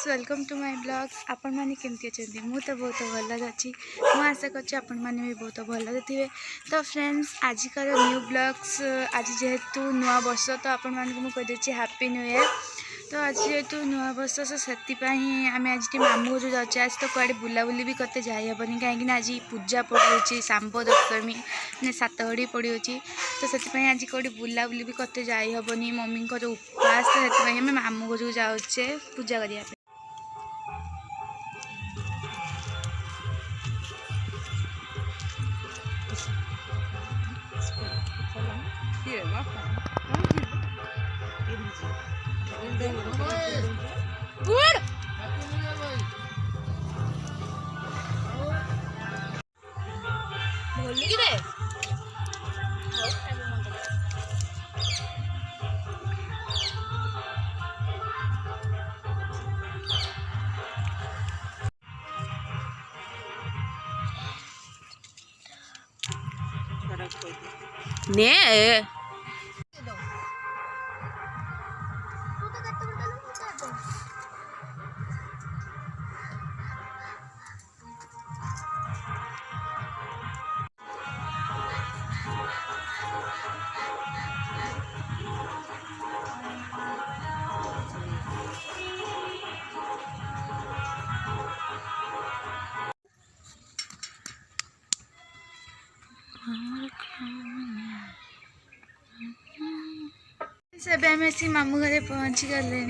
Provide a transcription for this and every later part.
Welcome to my blogs. आपण माने केमती अछंती? मु तो बहुत भल अच्छी। मु आशा करछि आपण माने भी बहुत भल थिबे। तो फ्रेंड्स आज का न्यू ब्लॉग्स आज जेहेतु नुआ वर्ष तो आपण मान को मु कह देछि हैप्पी न्यू ईयर। तो आज जेहेतु नुआ वर्ष तो सेति पई आमे आज टी मामू जो जाचे आज तो कुआडे बुलाबुली भी करते जाई हबनी काहेकि आज पूजा पड़ी सांब दशमी ने सातहड़ी पड़ी तो से आज कौटी बुलाबुली भी करते जाई हबनी मम्मी को उपवास तो से मामू घर जाऊे पूजा करने। ने सब आम आसी मामू घरे पहुँची गले।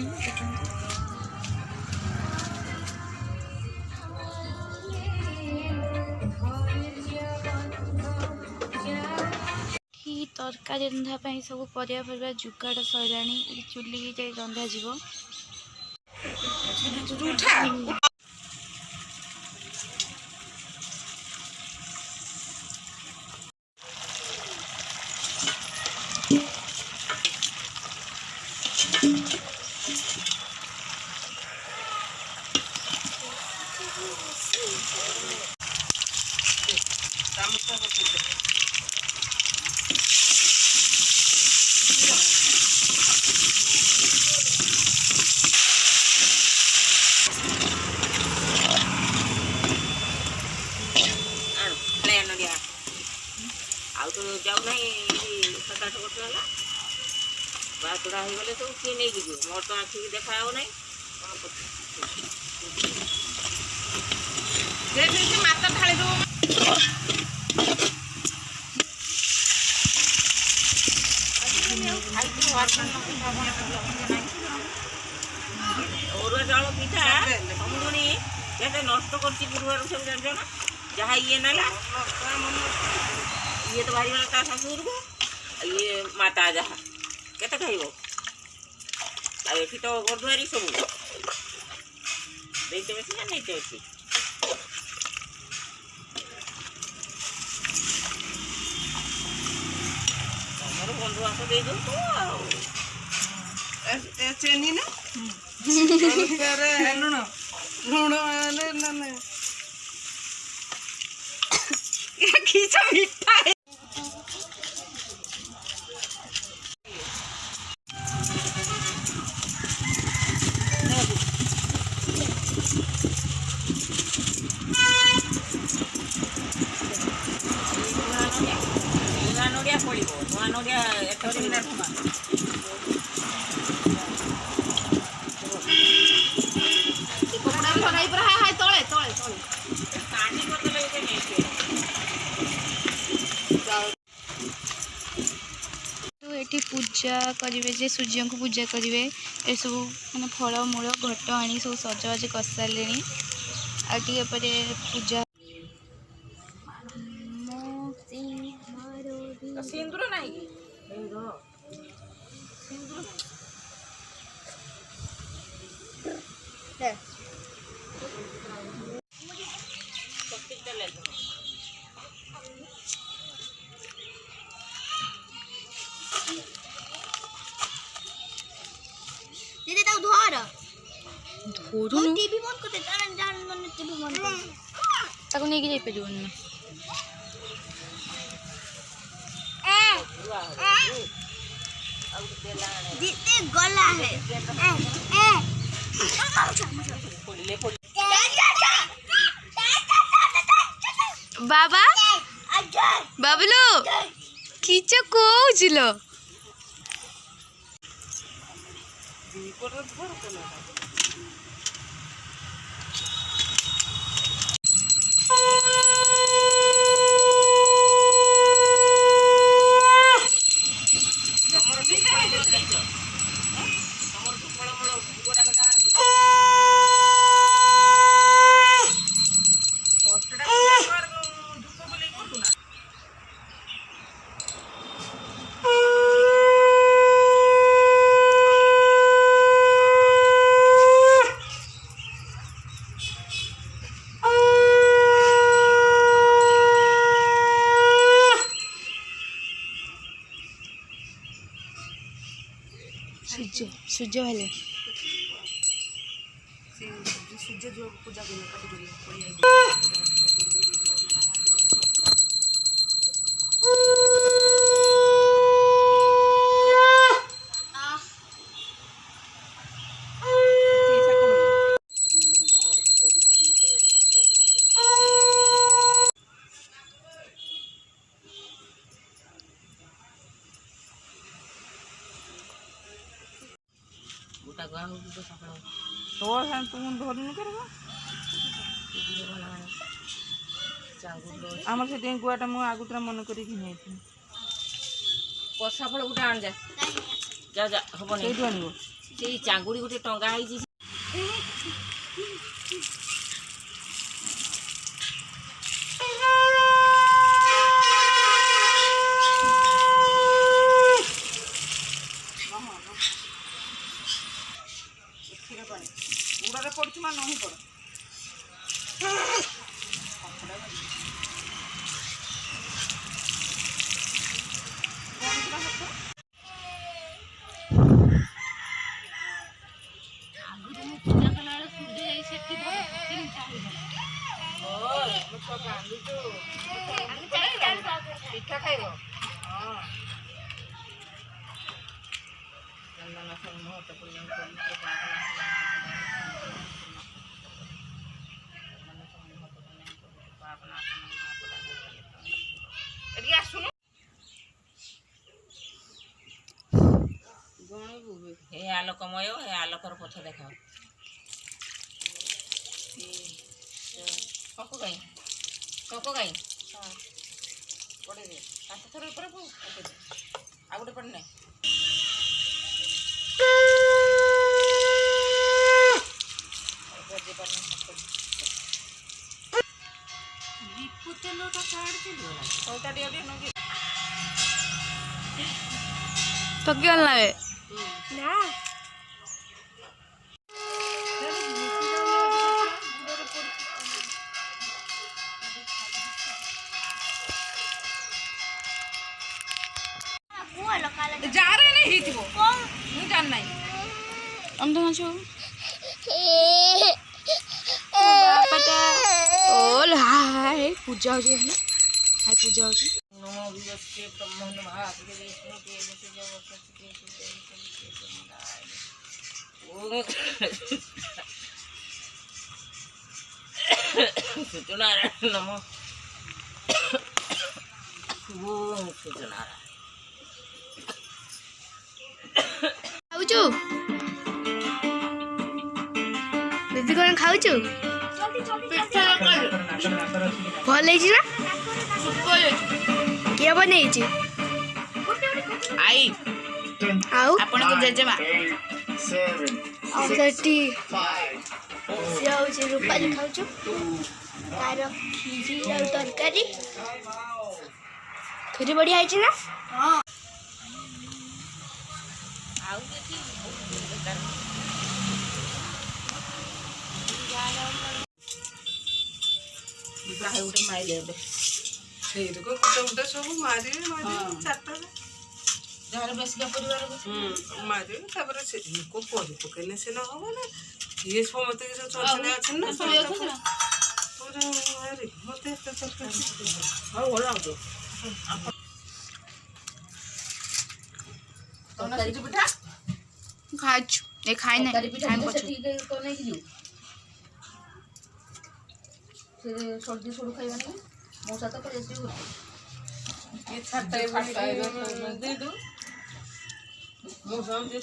तरकारी रंधापी सब परिया जुगाड़ सरला चुली रंधा जीव। जाऊ ना 7-8 वर्ष है बातुड़ा हो गले सब किए नहीं जीव मोर तो आखि देखा ना माता ढाली दो अरुआ चाउल पिठा समुदुणी केते नष्ट करछि गुरुवार सब जान ना जहाँ ये ना ये तो भारी वाला शाशुर को ये माता जहाँ केते खाइबो आ एठी तो गोरद्वारी सब देते बेसी ना नहीं बेसी हमर बंधु आस दे दो तो ए चेनी ना तेरे लुण लुण ले ना ये खींचा मिठा है। नोडिया पड़ो नुआ नोडिया तो ये पूजा करेंगे जे सूर्य को पूजा करेंगे ये सब मैंने फल मूल घट आनी सब सजबाज कर सारे आगे पूजा सिंदूर नहीं दीदी ताऊ धर धरू टीवी बंद करते जान मन टीवी बंद कर ताको नहीं के जाई परिबन ना जीते गला है बाबा बाबलू किच कौल सूर्य सूर्य हेले सूर्य जो पूजा तो तुम धरनी कर आम से गुआटा मुझे आगुतरा मन कर कषा फल गोटे आण जा जा जा हम नहीं चांगुड़ी गोटे टंगा है गुड़े पड़ू मान नहीं पड़ पिठा खाइब हे आलोकमय हे आलोकर पथ देखाओ कको गाई पड़े दे हाथ थोड़ा ऊपर आ गोटे पड़ने तो क्या लाए ना जा रहे नहीं थी वो मुझे जान नहीं अंदर ना छो बापटा ओल हाय पूजा हो जी हाय पूजा हो जी नमो विवस्ते ब्रह्मण महादेव विष्णु देव सूचनारायण नमो ओम सूचनारायण खाऊचु दीदी कौन खाऊचु भल है ना किए बन आई आउ आपण को जेजेमा रूपाली खाऊचु तार खीरी और तरकारी खीरी बढ़िया है ना आउ देखी गाय उठे माइले देखो गुटे गुटे सब मारे चारटा जहाँ बेसिका परिवार मारे से को परि पकने से न हो ना ये समते चलचले अछन ना अरे मते हां होला तो तरकारी पिठा खाचु ଏ ଖାଇନେ ଖାଇମ ପଛୁ ये छाता है दे दो मुँह समझे